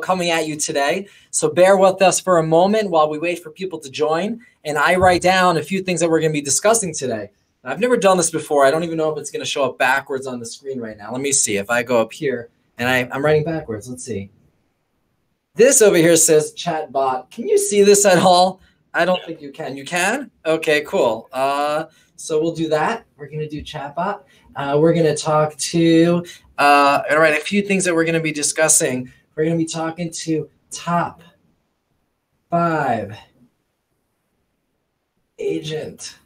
coming at you today. So bear with us for a moment while we wait for people to join. And I write down a few things that we're going to be discussing today. I've never done this before. I don't even know if it's going to show up backwards on the screen right now. Let me see if I go up here and I'm writing backwards. Let's see. This over here says chatbot. Can you see this at all? I don't think you can. You can? Okay, cool. So we'll do that. We're going to do chatbot. We're going to talk to, all right, a few things that we're going to be discussing. We're going to be talking to top 5 agent.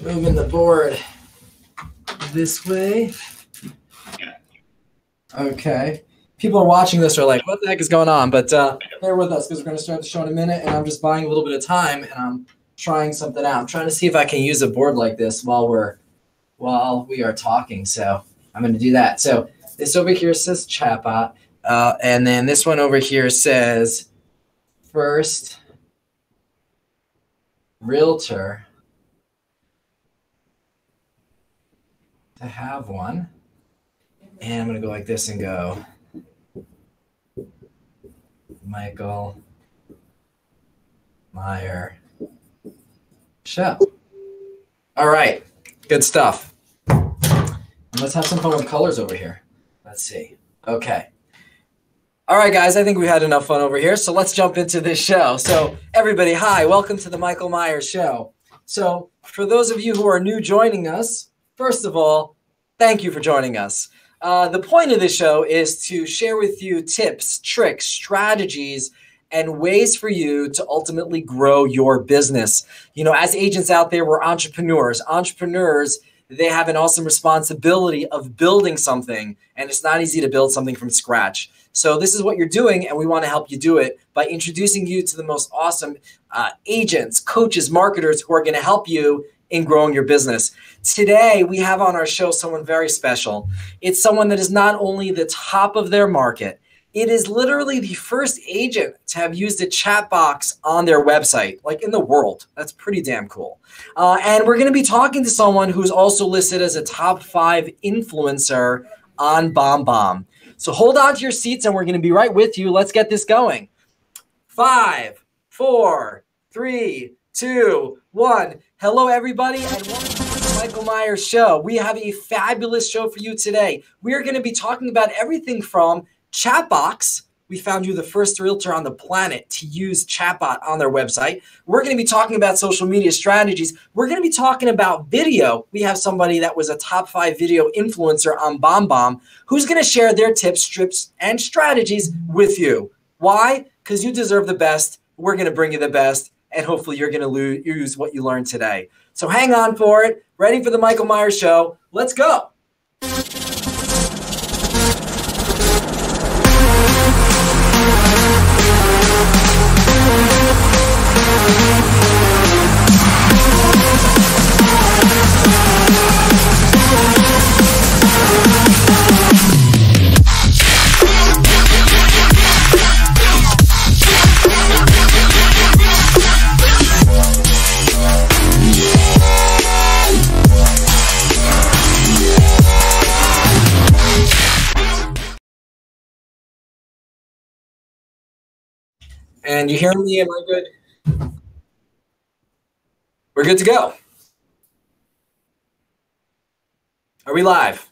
Moving the board this way. Okay. People are watching this are like, what the heck is going on? But bear with us because we're going to start the show in a minute, and I'm just buying a little bit of time, and I'm trying something out. I'm trying to see if I can use a board like this while we are talking. So I'm going to do that. So this over here says chatbot, and then this one over here says first realtor to have one. And I'm going to go like this and go Michael Meier show. All right, good stuff. And let's have some fun with colors over here. Let's see. Okay. All right, guys, I think we had enough fun over here, so let's jump into this show. So everybody, hi, welcome to the Michael Meier show. So for those of you who are new joining us, first of all, thank you for joining us. The point of this show is to share with you tips, tricks, strategies, and ways for you to ultimately grow your business. You know, as agents out there, we're entrepreneurs. Entrepreneurs, they have an awesome responsibility of building something, and it's not easy to build something from scratch. So this is what you're doing, and we want to help you do it by introducing you to the most awesome agents, coaches, marketers who are going to help you in growing your business. Today, we have on our show someone very special. It's someone that is not only the top of their market, it is literally the first agent to have used a chat box on their website, like in the world. That's pretty damn cool. And we're going to be talking to someone who's also listed as a top 5 influencer on BombBomb. So hold on to your seats and we're going to be right with you. Let's get this going. 5, 4, 3, 2, 1. Hello, everybody, and welcome to the Michael Meier show. We have a fabulous show for you today. We are going to be talking about everything from Chatbox. We found you the first realtor on the planet to use chatbot on their website. We're going to be talking about social media strategies. We're going to be talking about video. We have somebody that was a top 5 video influencer on BombBomb who's going to share their tips, tricks, and strategies with you. Why? Because you deserve the best. We're going to bring you the best. And hopefully you're going to use what you learned today. So hang on for it. Ready for the Michael Meier show. Let's go. And you hear me? Am I good? We're good to go. Are we live?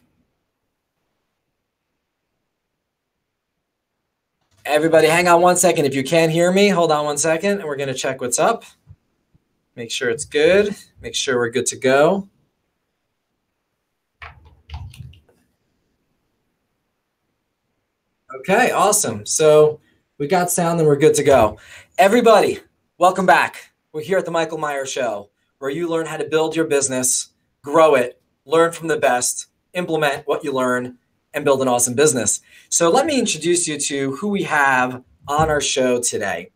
Everybody, hang on one second. If you can't hear me, hold on one second, and we're going to check what's up. Make sure it's good. Make sure we're good to go. Okay, awesome. So we got sound and we're good to go. Everybody, welcome back. We're here at the Michael Meier show, where you learn how to build your business, grow it, learn from the best, implement what you learn, and build an awesome business. So let me introduce you to who we have on our show today.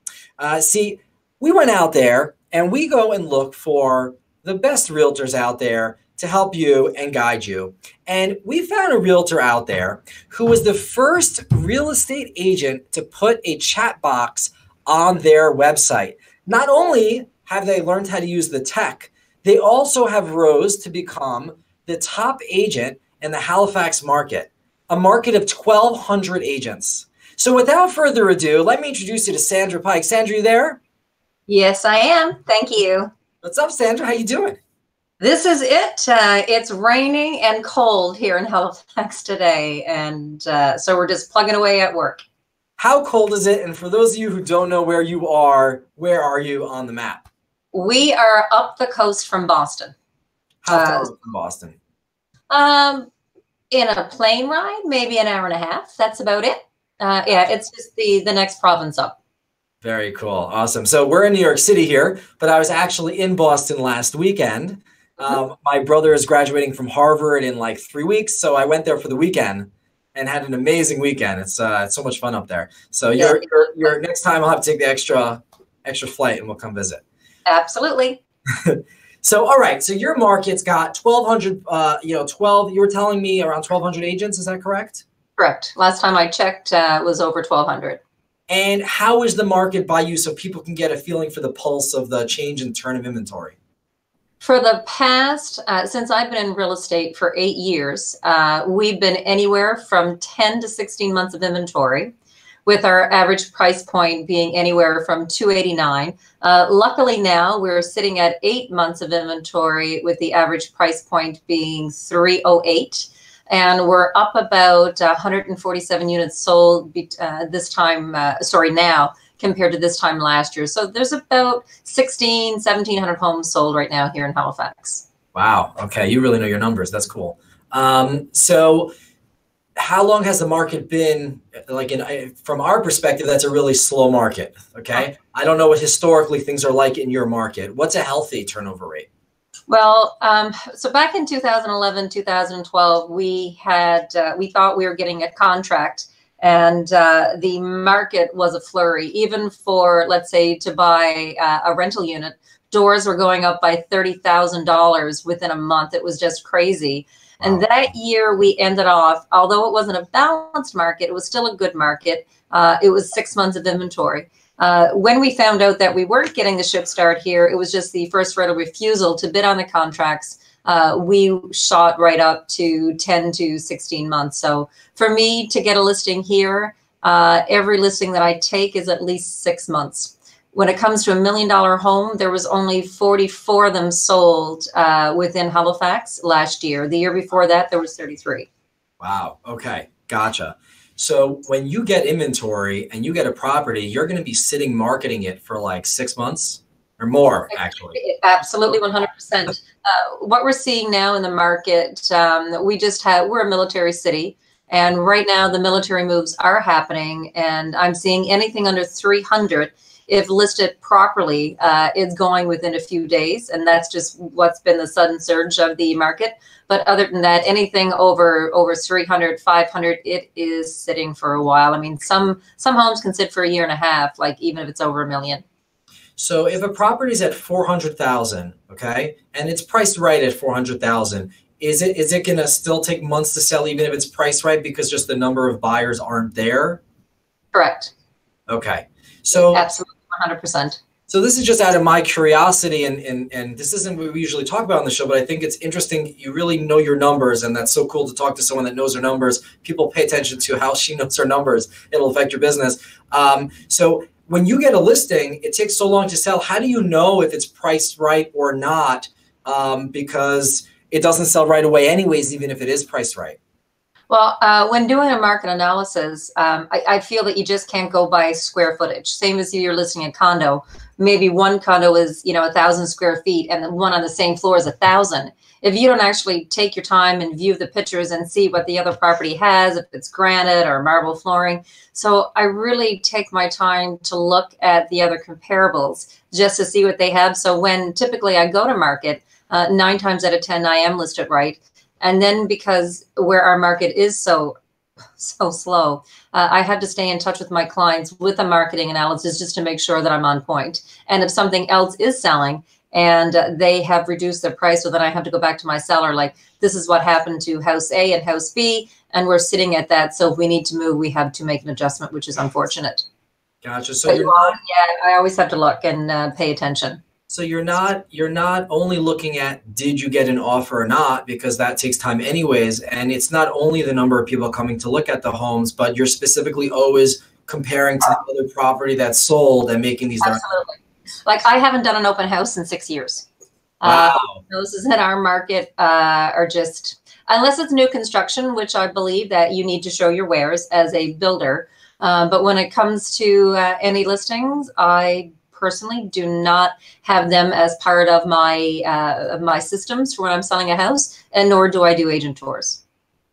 See, we went out there and we go and look for the best realtors out there to help you and guide you. And we found a realtor out there who was the first real estate agent to put a chat box on their website. Not only have they learned how to use the tech, they also have rose to become the top agent in the Halifax market. a market of 1,200 agents. So without further ado, let me introduce you to Sandra Pike. Sandra, you there? Yes, I am. Thank you. What's up, Sandra? How you doing? This is it. It's raining and cold here in Halifax today, and so we're just plugging away at work. How cold is it? And for those of you who don't know where you are you on the map? We are up the coast from Boston. How far from Boston? In a plane ride, maybe an hour and a half. That's about it. Yeah, it's just the next province up. Very cool. Awesome. So we're in New York City here, but I was actually in Boston last weekend. My brother is graduating from Harvard in like 3 weeks, so I went there for the weekend and had an amazing weekend. It's so much fun up there. So your next time I'll have to take the extra flight and we'll come visit. Absolutely. So all right, so your market's got 1,200. You were telling me around 1,200 agents. Is that correct? Correct. Last time I checked, it was over 1,200. And how is the market by you so people can get a feeling for the pulse of the change in turn of inventory? For the past, since I've been in real estate for 8 years, we've been anywhere from 10 to 16 months of inventory, with our average price point being anywhere from $289. Luckily now we're sitting at 8 months of inventory with the average price point being $308. And we're up about 147 units sold now compared to this time last year. So there's about 1,700 homes sold right now here in Halifax. Wow. Okay. You really know your numbers. That's cool. So how long has the market been from our perspective, that's a really slow market. Okay. I don't know what historically things are like in your market. What's a healthy turnover rate? Well, so back in 2011, 2012, we thought we were getting a contract, and the market was a flurry. Even for, let's say, to buy a rental unit, doors were going up by $30,000 within a month. It was just crazy. Wow. And that year we ended off, although it wasn't a balanced market, it was still a good market. It was 6 months of inventory. When we found out that we weren't getting the ship start here, it was just the first right of refusal to bid on the contracts. We shot right up to 10 to 16 months. So for me to get a listing here, every listing that I take is at least 6 months. When it comes to $1 million home, there was only 44 of them sold within Halifax last year. The year before that, there was 33. Wow. Okay. Gotcha. So when you get inventory and you get a property, you're going to be sitting marketing it for like 6 months or more, actually. Absolutely, 100%. What we're seeing now in the market, we're a military city, and right now the military moves are happening, and I'm seeing anything under 300, if listed properly, is going within a few days, and that's just what's been the sudden surge of the market. But other than that, anything over 300, 500, it is sitting for a while. I mean, some homes can sit for a year and a half, like even if it's over $1 million. So if a property is at 400,000, okay, and it's priced right at 400,000, is it going to still take months to sell even if it's priced right because just the number of buyers aren't there? Correct. Okay. So absolutely 100%. So this is just out of my curiosity, and this isn't what we usually talk about on the show, but I think it's interesting. You really know your numbers, and that's so cool to talk to someone that knows their numbers. People pay attention to how she knows her numbers. It'll affect your business. So when you get a listing, it takes so long to sell. How do you know if it's priced right or not? Because it doesn't sell right away anyways, even if it is priced right. Well, when doing a market analysis, I feel that you just can't go by square footage. Same as you're listing a condo. Maybe one condo is, 1,000 square feet, and the one on the same floor is 1,000. If you don't actually take your time and view the pictures and see what the other property has, if it's granite or marble flooring. So I really take my time to look at the other comparables just to see what they have. So when typically I go to market, 9 times out of 10, I am listed right. And then because where our market is so slow, I have to stay in touch with my clients with a marketing analysis just to make sure that I'm on point. And if something else is selling and they have reduced their price, so then I have to go back to my seller, like, this is what happened to house A and house B, and we're sitting at that. So if we need to move, we have to make an adjustment, which is unfortunate. Gotcha. So you're not... Yeah, I always have to look and pay attention. So you're not only looking at did you get an offer or not, because that takes time anyways, and it's not only the number of people coming to look at the homes, but you're specifically always comparing to the other property that's sold and making these. Absolutely. Like I haven't done an open house in 6 years. Wow. Houses in our market are just, unless it's new construction, which I believe that you need to show your wares as a builder. But when it comes to any listings, I personally do not have them as part of my systems for when I'm selling a house, and nor do I do agent tours.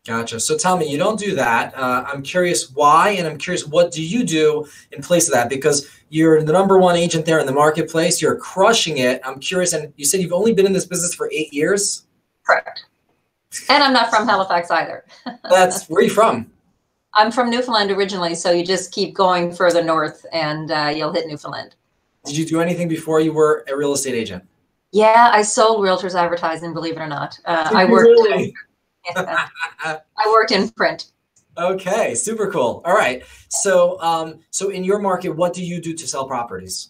Gotcha. So tell me, you don't do that. I'm curious why, and I'm curious what do you do in place of that? Because you're the number one agent there in the marketplace. You're crushing it. I'm curious, and you said you've only been in this business for 8 years? Correct. And I'm not from Halifax either. Where are you from? I'm from Newfoundland originally, so you just keep going further north and you'll hit Newfoundland. Did you do anything before you were a real estate agent? Yeah, I sold realtors advertising, believe it or not. I worked. Really? I worked in print. Okay, super cool. All right. So, so in your market, what do you do to sell properties?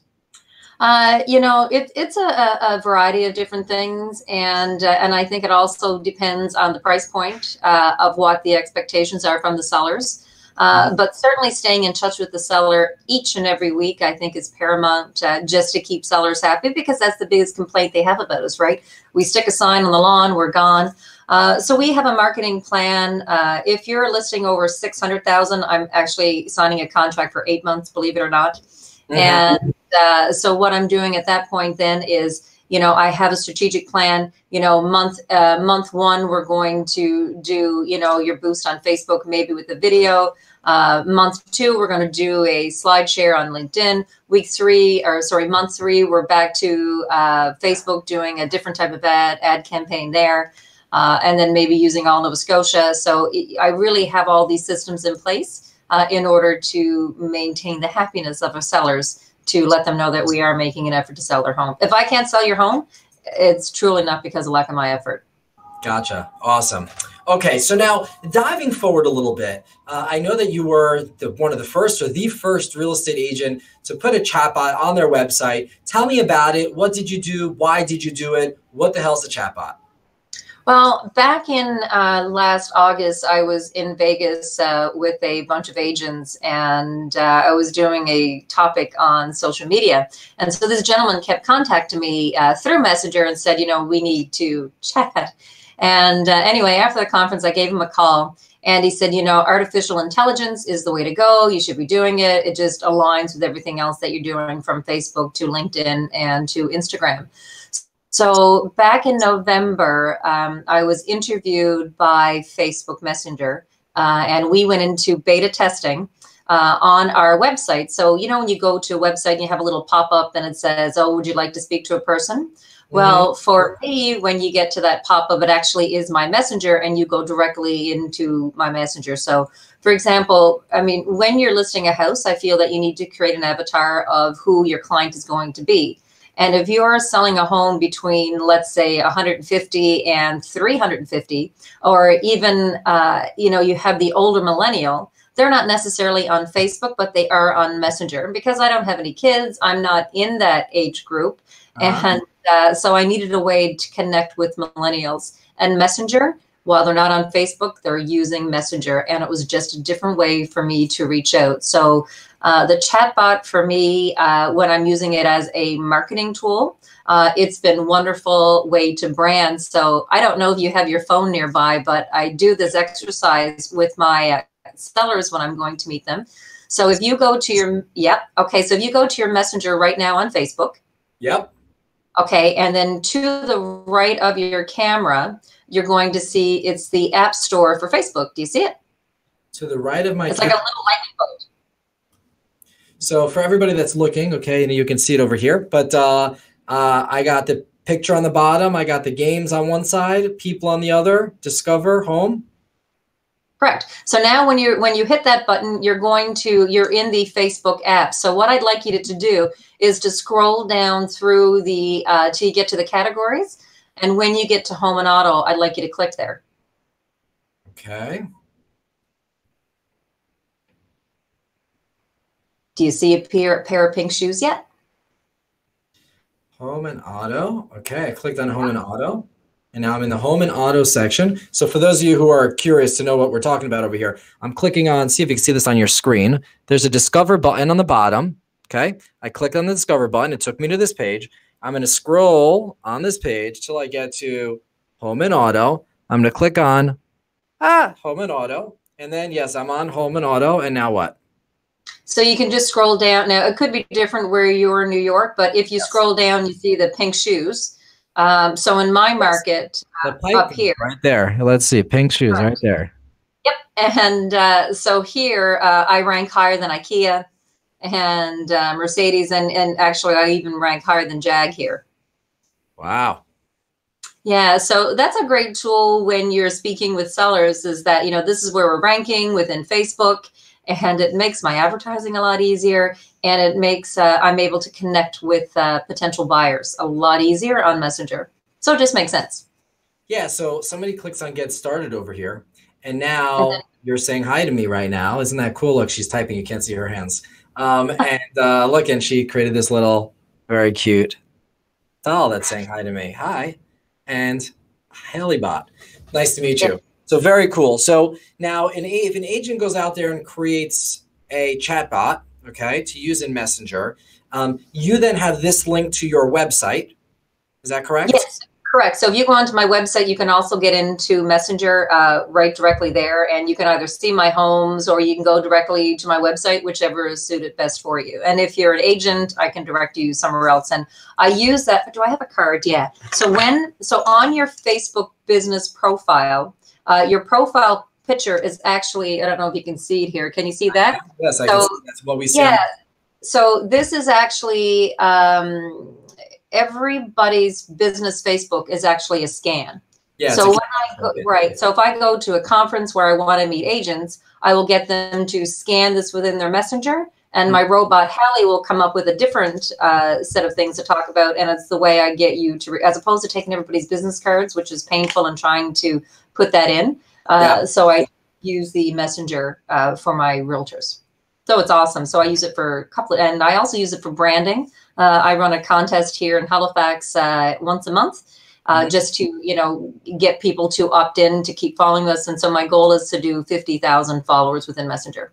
It's a variety of different things, and I think it also depends on the price point of what the expectations are from the sellers. But certainly staying in touch with the seller each and every week, I think, is paramount just to keep sellers happy, because that's the biggest complaint they have about us, right? We stick a sign on the lawn, we're gone. So we have a marketing plan. If you're listing over 600,000, I'm actually signing a contract for 8 months, believe it or not. And so what I'm doing at that point then is, I have a strategic plan. Month one, we're going to do, your boost on Facebook, maybe with a video. Month two, we're going to do a slide share on LinkedIn. Month three, we're back to Facebook doing a different type of ad campaign there. And then maybe using all Nova Scotia. So I really have all these systems in place in order to maintain the happiness of our sellers, to let them know that we are making an effort to sell their home. If I can't sell your home, it's truly not because of lack of my effort. Gotcha. Awesome. Okay, so now diving forward a little bit, I know that you were one of the first or the first real estate agent to put a chatbot on their website. Tell me about it. What did you do? Why did you do it? What the hell's a chatbot? Well, back in last August, I was in Vegas with a bunch of agents, and I was doing a topic on social media. And so this gentleman kept contacting me through Messenger and said, we need to chat. And anyway, after the conference, I gave him a call, and he said, artificial intelligence is the way to go. You should be doing it. It just aligns with everything else that you're doing, from Facebook to LinkedIn and to Instagram. So back in November, I was interviewed by Facebook Messenger, and we went into beta testing on our website. So, when you go to a website and you have a little pop-up and it says, oh, would you like to speak to a person? Well, for me, when you get to that pop-up, it actually is my messenger, and you go directly into my messenger. So, for example, when you're listing a house, I feel that you need to create an avatar of who your client is going to be. And if you're selling a home between, let's say, 150 and 350, or even, you have the older millennial, they're not necessarily on Facebook, but they are on Messenger. And because I don't have any kids, I'm not in that age group. And so I needed a way to connect with millennials. And Messenger, while they're not on Facebook, they're using Messenger. And it was just a different way for me to reach out. So the chatbot for me, when I'm using it as a marketing tool, it's been a wonderful way to brand. So I don't know if you have your phone nearby, but I do this exercise with my sellers when I'm going to meet them. So if you go to your, so if you go to your Messenger right now on Facebook. Yep. Okay, and then to the right of your camera, you're going to see it's the app store for Facebook. Do you see it? To the right of my It's like a little lightning bolt. So for everybody that's looking, okay, and you can see it over here, but I got the picture on the bottom. I got the games on one side, people on the other, discover, home. Correct. So now when you hit that button, you're in the Facebook app. So what I'd like you to do is to scroll down through the till you get to the categories. And when you get to home and auto, I'd like you to click there. Okay. Do you see a pair of pink shoes yet? Home and auto. Okay, I clicked on home and auto. And now I'm in the home and auto section. So for those of you who are curious to know what we're talking about over here, I'm clicking on, see if you can see this on your screen. There's a discover button on the bottom. Okay, I clicked on the discover button. It took me to this page. I'm going to scroll on this page till I get to home and auto. I'm going to click on home and auto. And then, yes, I'm on home and auto. And now what? So you can just scroll down. Now, it could be different where you're in New York, but if you scroll down, you see the pink shoes. So in my market, up here. Right there. Let's see. Pink shoes right there. Yep. And so here, I rank higher than IKEA and Mercedes. And actually, I even rank higher than Jag here. Wow. Yeah, so that's a great tool when you're speaking with sellers, is that, you know, this is where we're ranking within Facebook, and it makes my advertising a lot easier, and it makes I'm able to connect with potential buyers a lot easier on Messenger. So it just makes sense. Yeah, so somebody clicks on get started over here, and now you're saying hi to me right now. Isn't that cool? Look, she's typing. You can't see her hands. And look, and she created this little very cute doll that's saying hi to me. Hi. And Halibot. Nice to meet you. So very cool. So now if an agent goes out there and creates a chatbot, okay, to use in Messenger, you then have this link to your website. Is that correct? Yes, correct. So if you go onto my website, you can also get into Messenger right directly there, and you can either see my homes or you can go directly to my website, whichever is suited best for you. And if you're an agent, I can direct you somewhere else. And I use that. Do I have a card? Yeah. So on your Facebook business profile, your profile picture is actually, I don't know if you can see it here. Can you see that? Yes, I can see. That's what we see. Yeah. So this is actually everybody's business Facebook is actually a scan. Yeah. So when I go, right. So if I go to a conference where I want to meet agents, I will get them to scan this within their Messenger, and my robot Hallie will come up with a different set of things to talk about. And it's the way I get you to, as opposed to taking everybody's business cards, which is painful, and trying to put that in. So I use the Messenger for my realtors. So it's awesome. So I use it for a couple and I also use it for branding. I run a contest here in Halifax once a month, just to, you know, get people to opt in to keep following us. And so my goal is to do 50,000 followers within Messenger.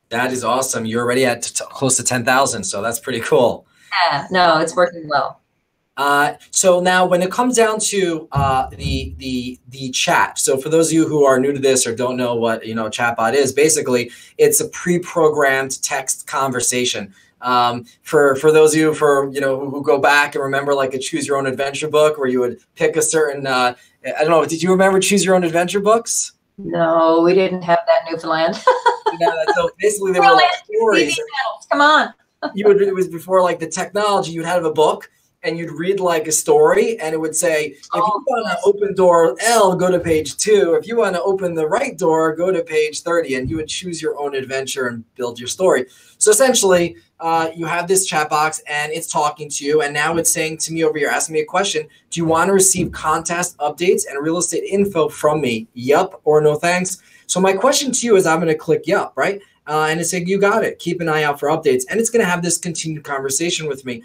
That is awesome. You're already at close to 10,000. So that's pretty cool. Yeah, no, it's working well. So now when it comes down to the chat, so for those of you who are new to this or don't know what, you know, a chatbot is, basically it's a pre-programmed text conversation. For those of you who go back and remember like a Choose Your Own Adventure book where you would pick a certain, I don't know, did you remember Choose Your Own Adventure books? No, we didn't have that in Newfoundland. Yeah, so basically they were like stories. Come on. It was before like the technology. You'd have a book and you'd read like a story, and it would say, if you want to open door L, go to page 2. If you want to open the right door, go to page 30, and you would choose your own adventure and build your story. So essentially, you have this chat box and it's talking to you, and now it's saying to me over here, asking me a question: do you want to receive contest updates and real estate info from me? Yup or no thanks. So my question to you is, I'm going to click yup, right? And it's saying, you got it. Keep an eye out for updates. And it's going to have this continued conversation with me.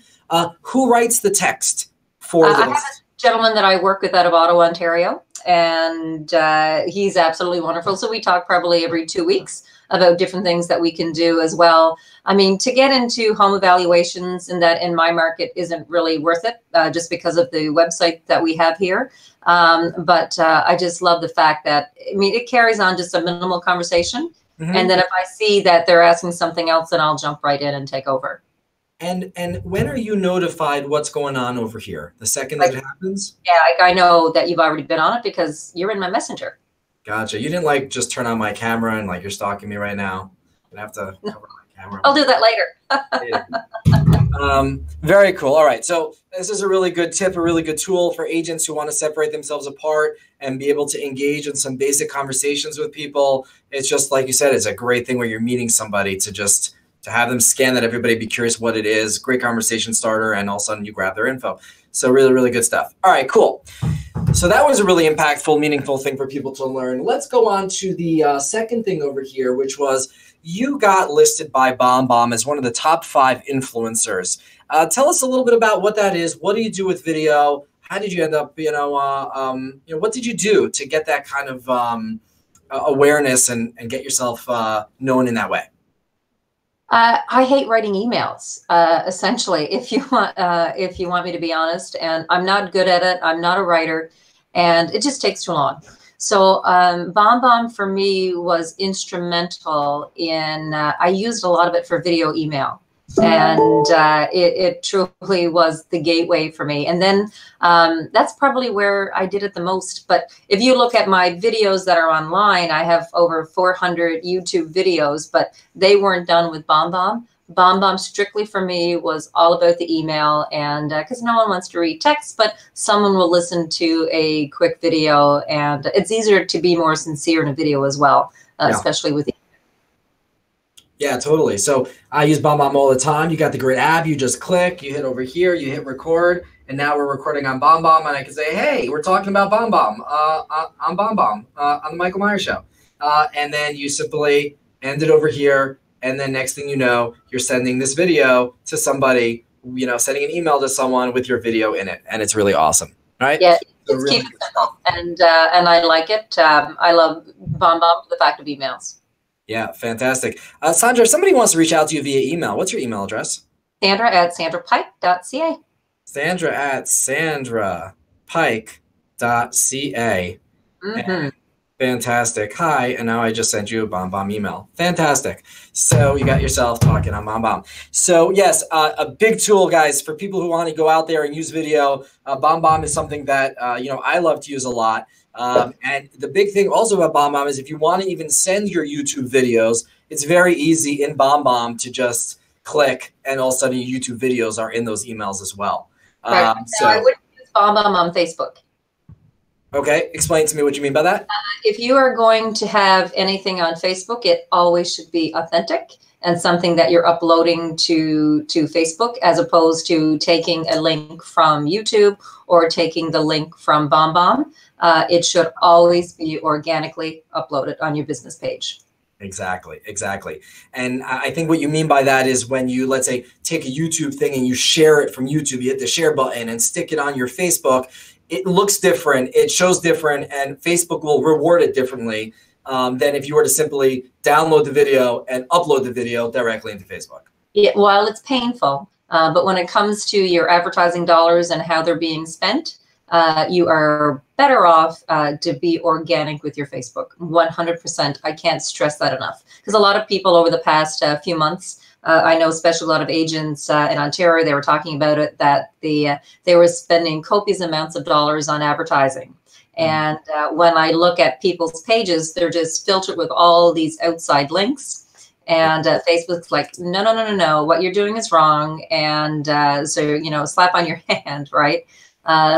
Who writes the text for this? I have a gentleman that I work with out of Ottawa, Ontario, and he's absolutely wonderful. So we talk probably every 2 weeks about different things that we can do as well. I mean, to get into home evaluations in my market isn't really worth it, just because of the website that we have here. But I just love the fact that, I mean, it carries on just a minimal conversation. Mm-hmm. And then if I see that they're asking something else, then I'll jump right in and take over. And when are you notified what's going on over here? The second that it happens? Yeah, I know that you've already been on it because you're in my Messenger. Gotcha. You didn't like just turn on my camera and like you're stalking me right now. I have to cover my camera. I'll do that later. Very cool. All right. So this is a really good tip, a really good tool for agents who want to separate themselves apart and be able to engage in some basic conversations with people. It's just like you said, it's a great thing where you're meeting somebody to have them scan that, everybody be curious what it is. Great conversation starter. And all of a sudden you grab their info. So really, really good stuff. All right, cool. So that was a really impactful, meaningful thing for people to learn. Let's go on to the second thing over here, which was you got listed by BombBomb as one of the top 5 influencers. Tell us a little bit about what that is. What do you do with video? How did you end up, what did you do to get that kind of awareness and get yourself known in that way? I hate writing emails, essentially, if you want me to be honest, and I'm not good at it. I'm not a writer, and it just takes too long. So BombBomb for me was instrumental in, I used a lot of it for video email. And it truly was the gateway for me. And then that's probably where I did it the most. But if you look at my videos that are online, I have over 400 YouTube videos, but they weren't done with BombBomb. BombBomb strictly for me was all about the email, and because no one wants to read text, but someone will listen to a quick video, and it's easier to be more sincere in a video as well, especially with Yeah, totally. So I use BombBomb all the time. You got the great app. You just click, you hit over here, you hit record, and now we're recording on BombBomb, and I can say, hey, we're talking about BombBomb on BombBomb on the Michael Meier Show. And then you simply end it over here, and then next thing you know, you're sending this video to somebody, sending an email to someone with your video in it, and it's really awesome, right? Yeah, so it's really keep it simple, and I like it. I love BombBomb for the fact of emails. Yeah, fantastic. Sandra, if somebody wants to reach out to you via email, what's your email address? Sandra@sandrapike.ca. Sandra@sandrapike.ca. Mm-hmm. Fantastic. Hi, and now I just sent you a BombBomb email. Fantastic. So you got yourself talking on BombBomb. So yes, a big tool, guys, for people who want to go out there and use video. BombBomb is something that I love to use a lot. And the big thing also about BombBomb is if you want to even send your YouTube videos, it's very easy in BombBomb to just click, and all of a sudden your YouTube videos are in those emails as well. Right. So I wouldn't use BombBomb on Facebook. Okay, explain to me what you mean by that. If you are going to have anything on Facebook, it always should be authentic and something that you're uploading to Facebook, as opposed to taking a link from YouTube or taking the link from BombBomb. It should always be organically uploaded on your business page. Exactly. And I think what you mean by that is when you, let's say, take a YouTube thing and you share it from YouTube, you hit the share button and stick it on your Facebook, it looks different, it shows different, and Facebook will reward it differently than if you were to simply download the video and upload the video directly into Facebook. Yeah, well, it's painful, but when it comes to your advertising dollars and how they're being spent, you are better off to be organic with your Facebook. 100%. I can't stress that enough, because a lot of people over the past few months, I know especially a lot of agents in Ontario, they were talking about it, that they were spending copious amounts of dollars on advertising. And when I look at people's pages, they're just filtered with all these outside links. And Facebook's like, no, what you're doing is wrong. And so, slap on your hand, right?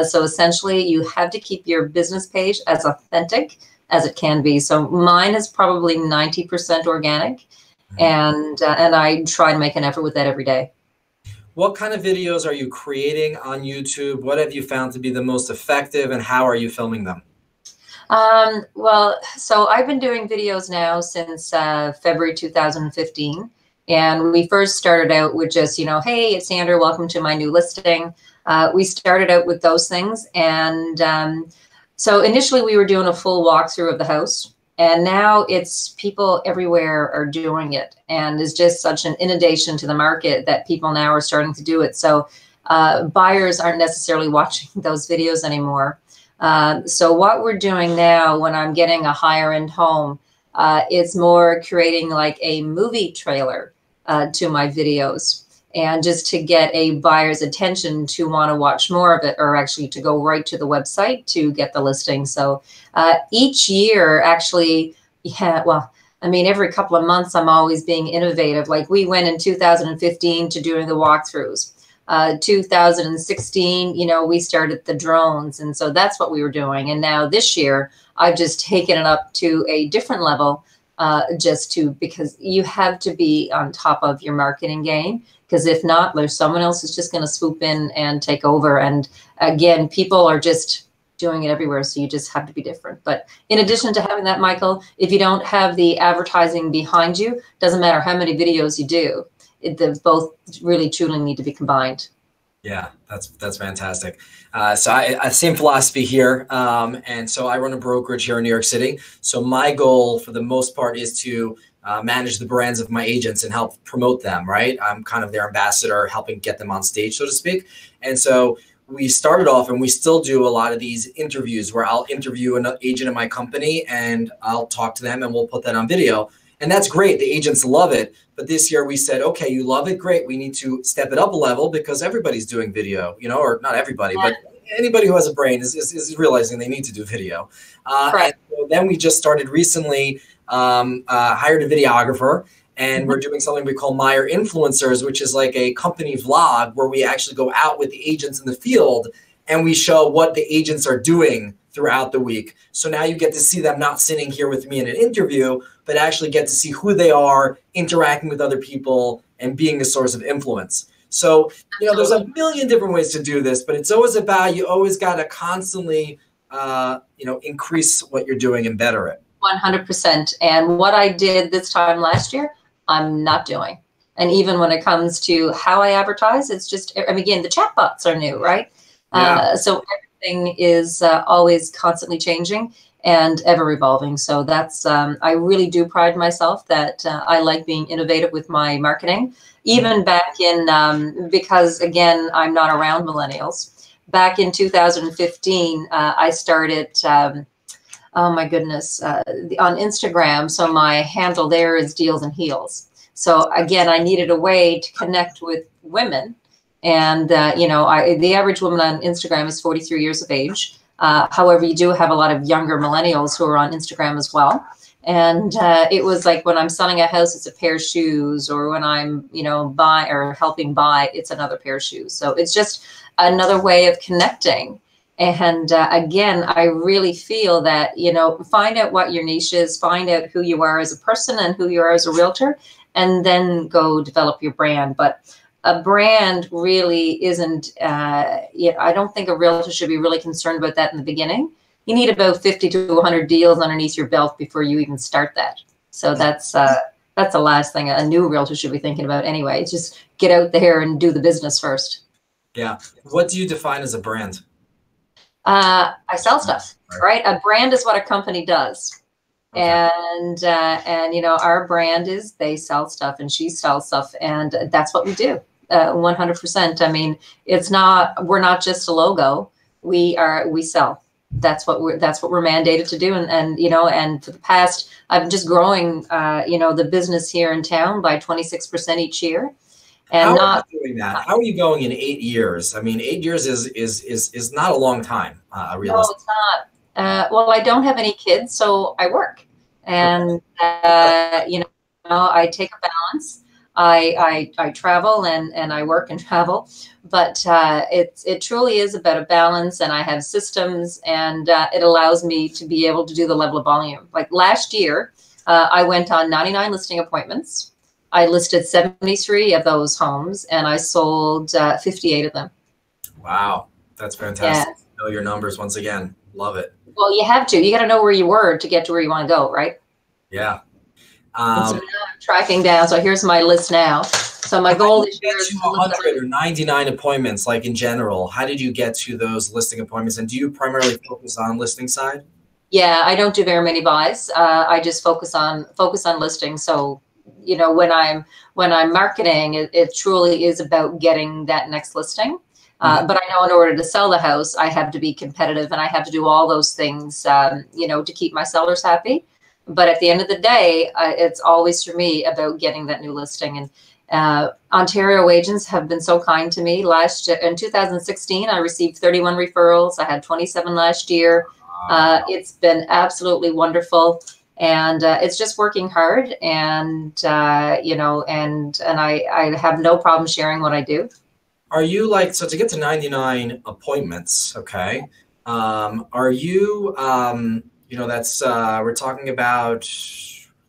So essentially, you have to keep your business page as authentic as it can be. So mine is probably 90% organic, and I try to make an effort with that every day. What kind of videos are you creating on YouTube? What have you found to be the most effective, and how are you filming them? Well, so I've been doing videos now since February 2015. And we first started out with just, hey, it's Sandra, welcome to my new listing. We started out with those things. And so initially we were doing a full walkthrough of the house. And now it's people everywhere are doing it. And it's just such an inundation to the market that people now are starting to do it. So buyers aren't necessarily watching those videos anymore. So what we're doing now when I'm getting a higher end home, it's more creating like a movie trailer to my videos, and just to get a buyer's attention to want to watch more of it, or actually to go right to the website to get the listing. So each year, actually, every couple of months, I'm always being innovative. Like we went in 2015 to doing the walkthroughs. 2016, we started the drones. And so that's what we were doing. And now this year, I've just taken it up to a different level, because you have to be on top of your marketing game. Because if not, there's someone else who's just going to swoop in and take over. And again, people are just doing it everywhere. So you just have to be different. But in addition to having that, Michael, if you don't have the advertising behind you, doesn't matter how many videos you do, the both really truly need to be combined. Yeah, that's fantastic. So I same philosophy here. And so I run a brokerage here in New York City. So my goal for the most part is to manage the brands of my agents and help promote them, right? I'm kind of their ambassador, helping get them on stage, so to speak. And so we started off, and we still do a lot of these interviews where I'll interview an agent in my company and I'll talk to them and we'll put that on video. And that's great. The agents love it. But this year we said, okay, you love it. Great. We need to step it up a level because everybody's doing video, you know, or not everybody, but anybody who has a brain is realizing they need to do video. And so then we just started recently, hired a videographer. And we're doing something we call Meier Influencers, which is like a company vlog where we actually go out with the agents in the field and we show what the agents are doing throughout the week. So now you get to see them not sitting here with me in an interview, but actually get to see who they are, interacting with other people and being a source of influence. So, you know, there's a million different ways to do this, but it's always about, you always got to constantly, you know, increase what you're doing and better it. 100%. And what I did this time last year, I'm not doing. And even when it comes to how I advertise, it's just, I mean, again, the chatbots are new, right? Yeah. So everything is always constantly changing and ever evolving. So that's, I really do pride myself that I like being innovative with my marketing, even back in, because again, I'm not around millennials. Back in 2015, I started, oh my goodness, on Instagram. So my handle there is Deals and Heels. So again, I needed a way to connect with women. And, you know, the average woman on Instagram is 43 years of age. However, you do have a lot of younger millennials who are on Instagram as well. And it was like when I'm selling a house, it's a pair of shoes, or when I'm, you know, buy or helping buy, it's another pair of shoes. So it's just another way of connecting. And again, I really feel that, you know, find out what your niche is, find out who you are as a person and who you are as a realtor, and then go develop your brand. But a brand really isn't, I don't think a realtor should be really concerned about that in the beginning. You need about 50 to 100 deals underneath your belt before you even start that. So that's the last thing a new realtor should be thinking about anyway. Just get out there and do the business first. Yeah. What do you define as a brand? I sell stuff, right? A brand is what a company does. Okay. And you know, our brand is they sell stuff and she sells stuff, and that's what we do. 100%. I mean, we're not just a logo. We sell. That's what we're mandated to do. And you know, and for the past, I'm just growing, you know, the business here in town by 26% each year. And how are you doing that? How are you going in 8 years? I mean, 8 years is not a long time. No, it's not. Well, I don't have any kids, so I work, and you know, I take a balance. I travel and I work and travel, but it truly is about a balance. And I have systems, and it allows me to be able to do the level of volume. Like last year, I went on 99 listing appointments. I listed 73 of those homes, and I sold 58 of them. Wow, that's fantastic. Yeah. Know your numbers once again. Love it. Well, you have to. You got to know where you were to get to where you want to go, right? Yeah. So now I'm tracking down. So here's my list now. So my goal this year is 100 or 99 appointments, like in general. How did you get to those listing appointments? And do you primarily focus on listing side? Yeah, I don't do very many buys. I just focus on listings. So, you know, when I'm marketing, it truly is about getting that next listing. But I know in order to sell the house, I have to be competitive, and I have to do all those things, you know, to keep my sellers happy. But at the end of the day, it's always for me about getting that new listing. And Ontario agents have been so kind to me. Last year, in 2016, I received 31 referrals. I had 27 last year. It's been absolutely wonderful. And it's just working hard, and you know, and I have no problem sharing what I do. Are you like, so to get to 99 appointments, okay? Are you, you know, that's we're talking about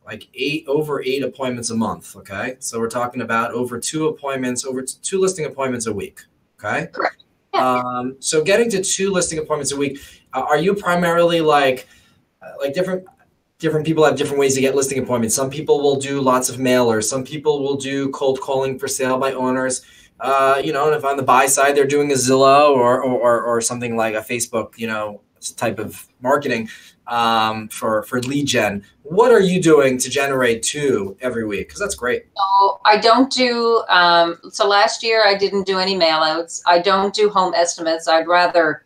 like over eight appointments a month, okay? So we're talking about over two listing appointments a week, okay? Correct. Yeah. So getting to 2 listing appointments a week, Are you primarily like different people have different ways to get listing appointments? Some people will do lots of mailers. Some people will do cold calling for sale by owners. You know, and if on the buy side, they're doing a Zillow or something like a Facebook, you know, type of marketing for lead gen. What are you doing to generate 2 every week? Because that's great. So I don't do, so last year I didn't do any mail outs. I don't do home estimates. I'd rather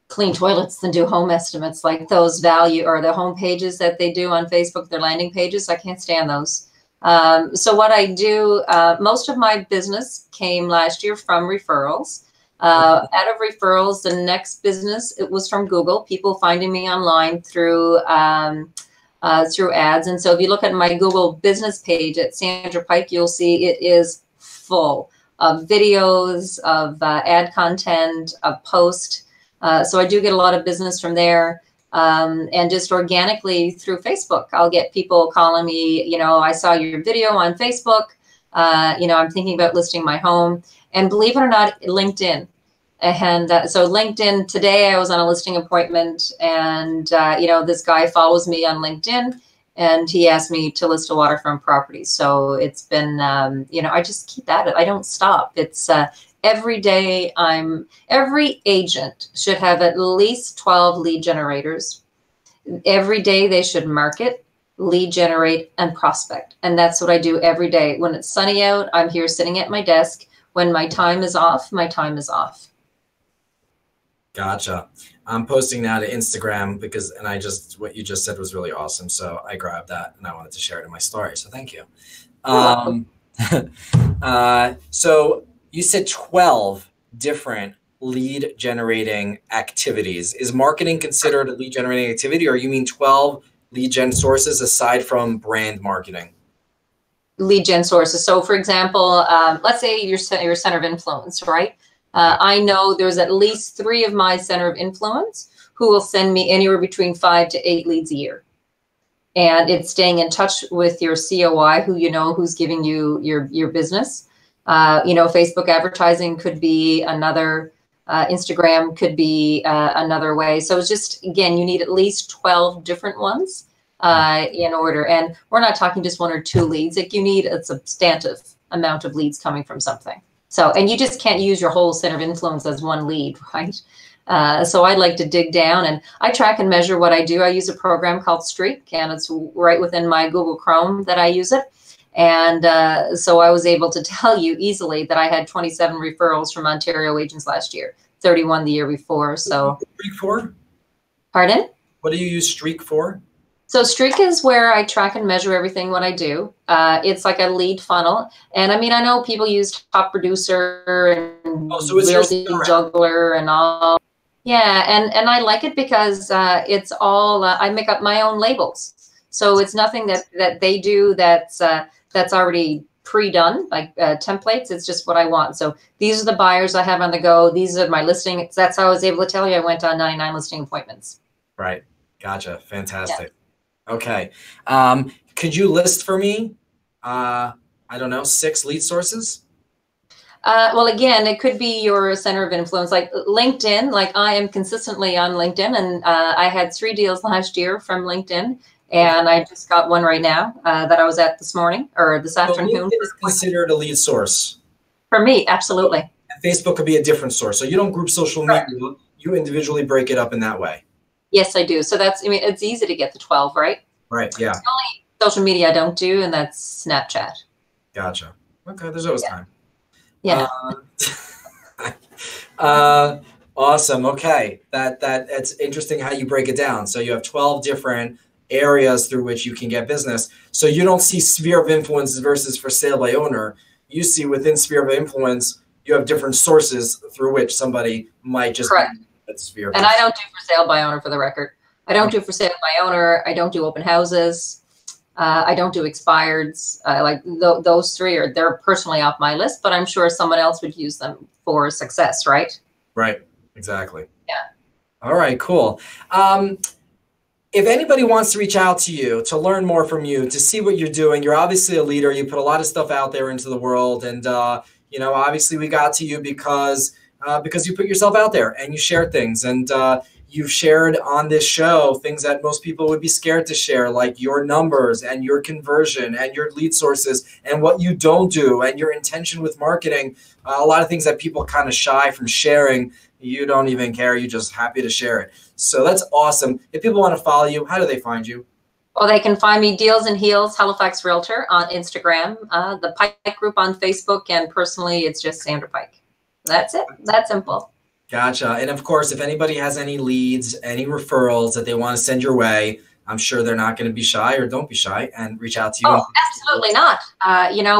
clean toilets than do home estimates, like those value or the home pages that they do on Facebook, their landing pages. I can't stand those. So what I do, most of my business came last year from referrals. Out of referrals, the next business, it was from Google, people finding me online through ads. And so if you look at my Google business page at Sandra Pike, you'll see it is full of videos, of ad content, of post. So I do get a lot of business from there. And just organically through Facebook, I'll get people calling me, you know, I saw your video on Facebook. You know, I'm thinking about listing my home. And believe it or not, LinkedIn. And so LinkedIn, today I was on a listing appointment, and, you know, this guy follows me on LinkedIn, and he asked me to list a waterfront property. So it's been, you know, I just keep at it. I don't stop. It's every day every agent should have at least 12 lead generators. Every day they should market, lead generate, and prospect. And that's what I do every day. When it's sunny out, I'm here sitting at my desk. When my time is off, my time is off. Gotcha. I'm posting now to Instagram because, and what you just said was really awesome. So I grabbed that and I wanted to share it in my story. So thank you. So you said 12 different lead generating activities. Is marketing considered a lead generating activity, or you mean 12 lead gen sources aside from brand marketing? Lead gen sources. So for example, let's say your center of influence, right? I know there's at least 3 of my center of influence who will send me anywhere between 5 to 8 leads a year. And it's staying in touch with your COI, who you know, who's giving you your business. You know, Facebook advertising could be another, Instagram could be another way. So it's just, again, you need at least 12 different ones in order. And we're not talking just 1 or 2 leads. Like, you need a substantive amount of leads coming from something. So, and you just can't use your whole center of influence as 1 lead, right? So I like to dig down, and I track and measure what I do. I use a program called Streak, and it's right within my Google Chrome that I use it. And so I was able to tell you easily that I had 27 referrals from Ontario agents last year, 31 the year before. So Streak for? Pardon? What do you use Streak for? So Streak is where I track and measure everything what I do. It's like a lead funnel. And I mean, I know people use Top Producer and Realty Juggler and all. Yeah, and I like it because it's all, I make up my own labels. So it's nothing that they do that's already pre-done, like templates. It's just what I want. So these are the buyers I have on the go. These are my listings. That's how I was able to tell you I went on 99 listing appointments. Right. Gotcha. Fantastic. Yeah. Okay. Could you list for me, I don't know, 6 lead sources? Well, again, it could be your center of influence, like LinkedIn. Like, I am consistently on LinkedIn, and I had 3 deals last year from LinkedIn. And I just got one right now that I was at this morning or this afternoon. LinkedIn is considered a lead source. For me, absolutely. And Facebook could be a different source. So you don't group social media. You individually break it up in that way. Yes, I do. So that's, I mean, it's easy to get the 12, right? Right, yeah. The only social media I don't do, and that's Snapchat. Gotcha. Okay, there's always time. Yeah. Awesome. Okay. That's interesting how you break it down. So you have 12 different areas through which you can get business. So you don't see sphere of influence versus for sale by owner. You see within sphere of influence, you have different sources through which somebody might just Correct. That sphere. And I don't do for sale by owner, for the record. I don't do for sale by owner. I don't do open houses. I don't do expireds. Like those 3 they're personally off my list, but I'm sure someone else would use them for success, right? Right. Exactly. Yeah. All right, cool. If anybody wants to reach out to you, to learn more from you, to see what you're doing, you're obviously a leader. You put a lot of stuff out there into the world. And, you know, obviously we got to you because you put yourself out there and you share things. And you've shared on this show things that most people would be scared to share, like your numbers and your conversion and your lead sources and what you don't do and your intention with marketing. A lot of things that people kind of shy from sharing. You don't even care. You're just happy to share it. So that's awesome. If people want to follow you, how do they find you? Well, they can find me Deals and Heels Halifax Realtor on Instagram, the Pike group on Facebook, and personally, it's just Sandra Pike. That's it. That's simple. Gotcha. And of course, if anybody has any leads, any referrals that they want to send your way, I'm sure they're not going to be shy, or don't be shy and reach out to you. Oh, absolutely not.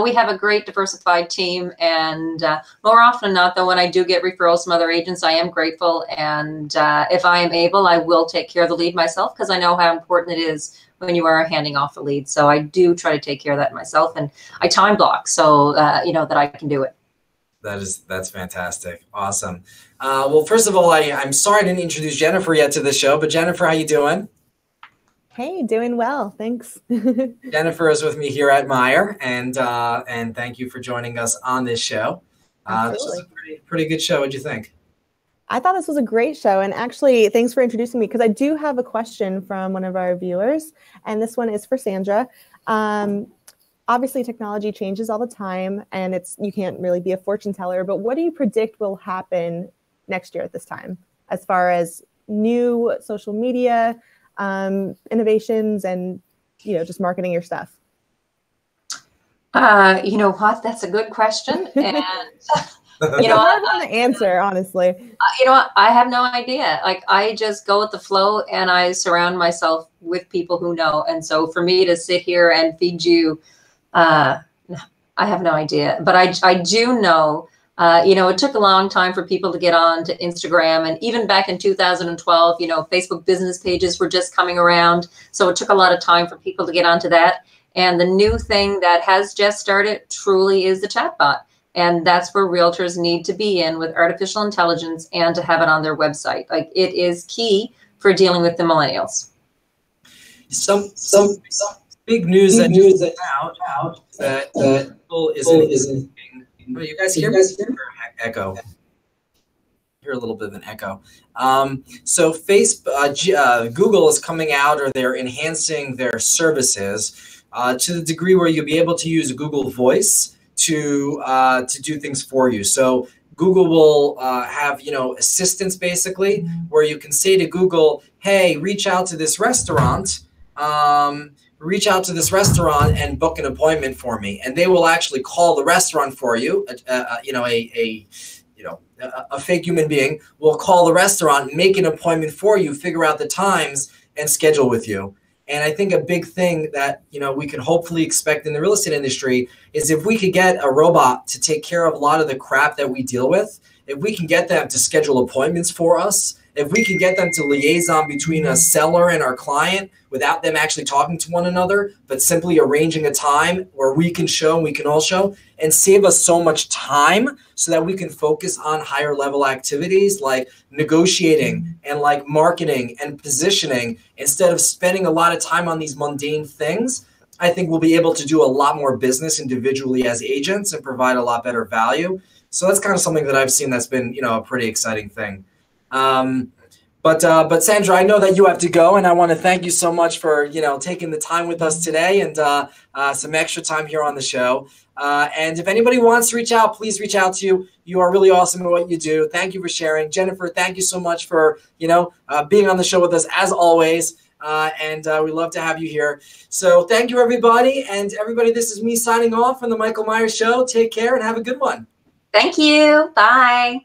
We have a great diversified team, and more often than not, though, when I do get referrals from other agents, I am grateful. And if I am able, I will take care of the lead myself, because I know how important it is when you are handing off the lead. So I do try to take care of that myself, and I time block so that I can do it. That's fantastic. Awesome. Well, first of all, I'm sorry I didn't introduce Jennifer yet to the show, but Jennifer, how you doing? Hey, doing well, thanks. Jennifer is with me here at Meier, and thank you for joining us on this show. This is a pretty good show. What'd you think? I thought this was a great show, and actually, thanks for introducing me, because I do have a question from one of our viewers, and this one is for Sandra. Obviously, technology changes all the time, and you can't really be a fortune teller, but what do you predict will happen next year at this time, as far as new social media, innovations, and just marketing your stuff? You know what? That's a good question, and hard one to answer, honestly. You know what? I have no idea. Like, I just go with the flow, and I surround myself with people who know. And so, for me to sit here and feed you, I have no idea. But I do know. It took a long time for people to get on to Instagram, and even back in 2012, Facebook business pages were just coming around. So it took a lot of time for people to get onto that. And the new thing that has just started truly is the chatbot. And that's where realtors need to be in with artificial intelligence, and to have it on their website. Like, it is key for dealing with the millennials. Some big news that just came out that Google isn't. Oh, you guys hear me? Echo. Hear a little bit of an echo. So Google is coming out, or they're enhancing their services to the degree where you'll be able to use Google Voice to do things for you. So Google will have assistants, basically, where you can say to Google, "Hey, reach out to this restaurant." And book an appointment for me, and they will actually call the restaurant for you. A fake human being will call the restaurant, make an appointment for you, figure out the times, and schedule with you. And I think a big thing that we could hopefully expect in the real estate industry is if we could get a robot to take care of a lot of the crap that we deal with, if we can get them to schedule appointments for us, if we can get them to liaison between a seller and our client without them actually talking to one another, but simply arranging a time where we can all show, and save us so much time so that we can focus on higher level activities like negotiating and like marketing and positioning, instead of spending a lot of time on these mundane things, I think we'll be able to do a lot more business individually as agents and provide a lot better value. So that's kind of something that I've seen that's been, a pretty exciting thing. But Sandra, I know that you have to go, and I want to thank you so much for, taking the time with us today, and some extra time here on the show. And if anybody wants to reach out, please reach out to you. You are really awesome at what you do. Thank you for sharing. Jennifer, thank you so much for, being on the show with us as always. And we love to have you here. So thank you, everybody. And everybody, this is me signing off from the Michael Meier Show. Take care and have a good one. Thank you. Bye.